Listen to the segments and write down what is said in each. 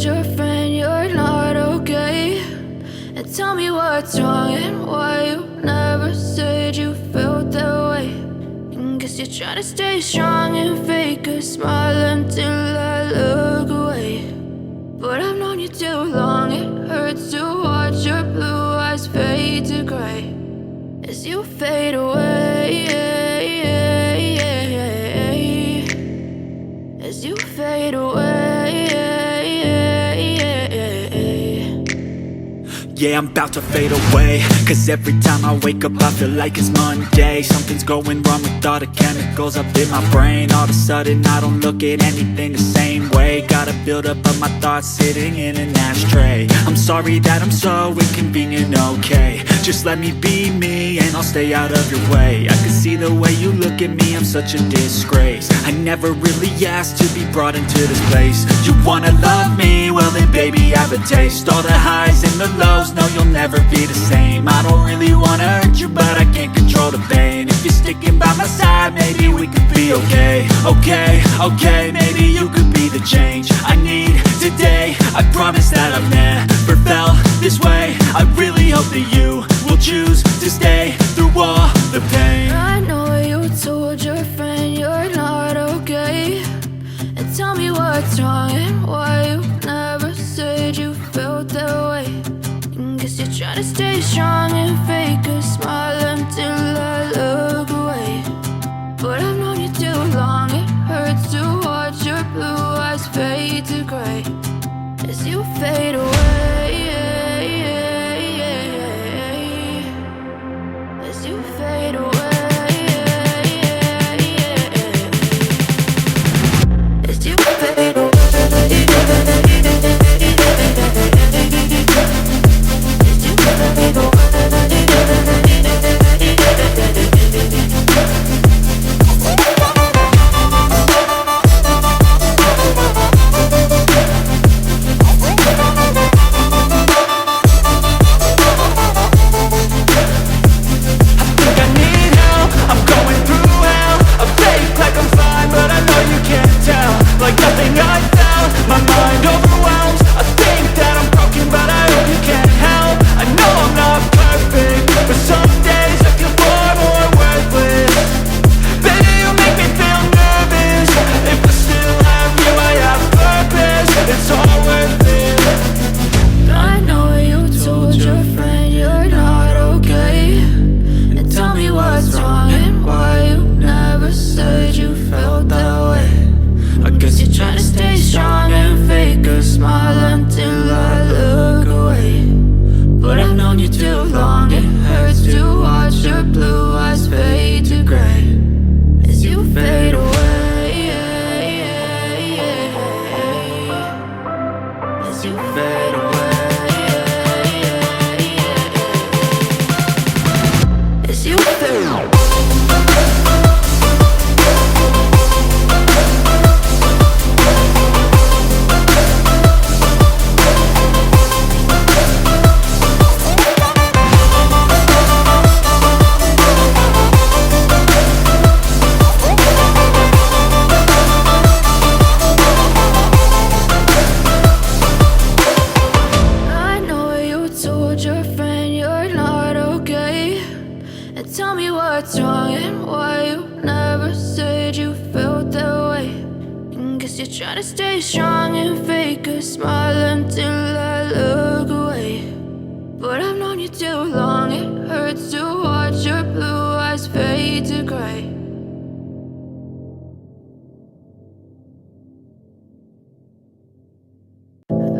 told your friend you're not okay, and tell me what's wrong and why you never said you felt that way. And guess you're trying to stay strong and fake a smile until I look away. But I've known you too long, it hurts to watch your blue eyes fade to gray as you fade away, as you fade away. Yeah, I'm about to fade away, cause every time I wake up I feel like it's Monday. Something's going wrong with all the chemicals up in my brain. All of a sudden I don't look at anything the same way. Got a build up of my thoughts sitting in an ashtray. I'm sorry that I'm so inconvenient, okay. Just let me be me and I'll stay out of your way. I can see the way you look at me, I'm such a disgrace. I never really asked to be brought into this place. You wanna love me? Well then baby have a taste. All the highs and the lows, no you'll never be the same. I don't really wanna hurt you but I can't control the pain. If you're sticking by my side, maybe we could be okay. Okay, maybe you could be the change I need today. I promise that I've never felt this way. I really hope that you will choose to stay through all the pain. I know you told your friend you're not okay, and tell me what's wrong and why you never said you felt that way. And guess you're trying to stay strong and fake a smile until I look away. But I've known you too long, it hurts to watch your blue eyes fade to gray as you fade away, as you fade away. As you fade away.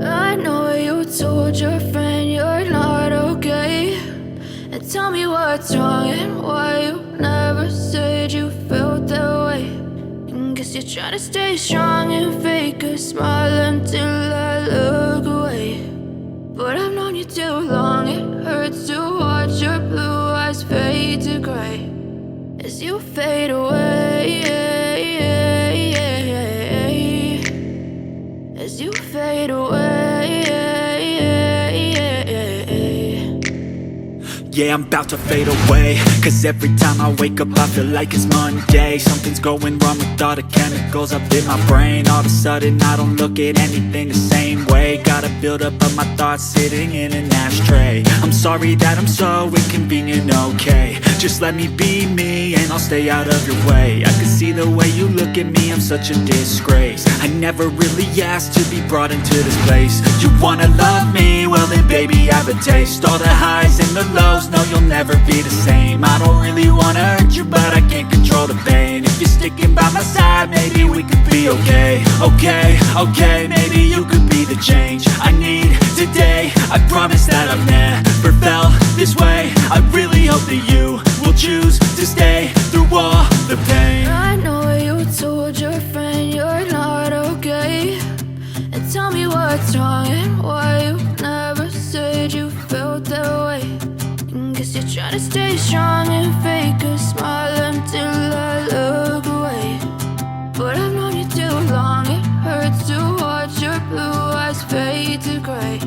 I know you told your friend you're not okay, and tell me what's wrong and why you never said you felt that way. And guess you're trying to stay strong and fake a smile until I look away. But I've known you too long, it hurts to watch your blue eyes fade to gray as you fade away, as you fade away. Yeah, I'm about to fade away, cause every time I wake up I feel like it's Monday. Something's going wrong with all the chemicals up in my brain. All of a sudden I don't look at anything the same way. Gotta build up of my thoughts sitting in an ashtray. I'm sorry that I'm so inconvenient, okay. Just let me be me and I'll stay out of your way. I can see the way you look at me, I'm such a disgrace. I never really asked to be brought into this place. You wanna love me? Well then baby I have a taste. All the highs and the lows, no you'll never be the same. I don't really wanna hurt you but I can't control the pain. If you're sticking by my side, maybe we could be okay. Okay, maybe you could be the change I need today. I promise that I've never felt this way. I really hope that you will choose to stay through all the pain. I know you told your friend you're not okay, and tell me what's wrong and why you never said you felt that way. Guess you're trying to stay strong and fake a smile until I look away. But I've known you too long, it hurts to watch your blue eyes fade to gray.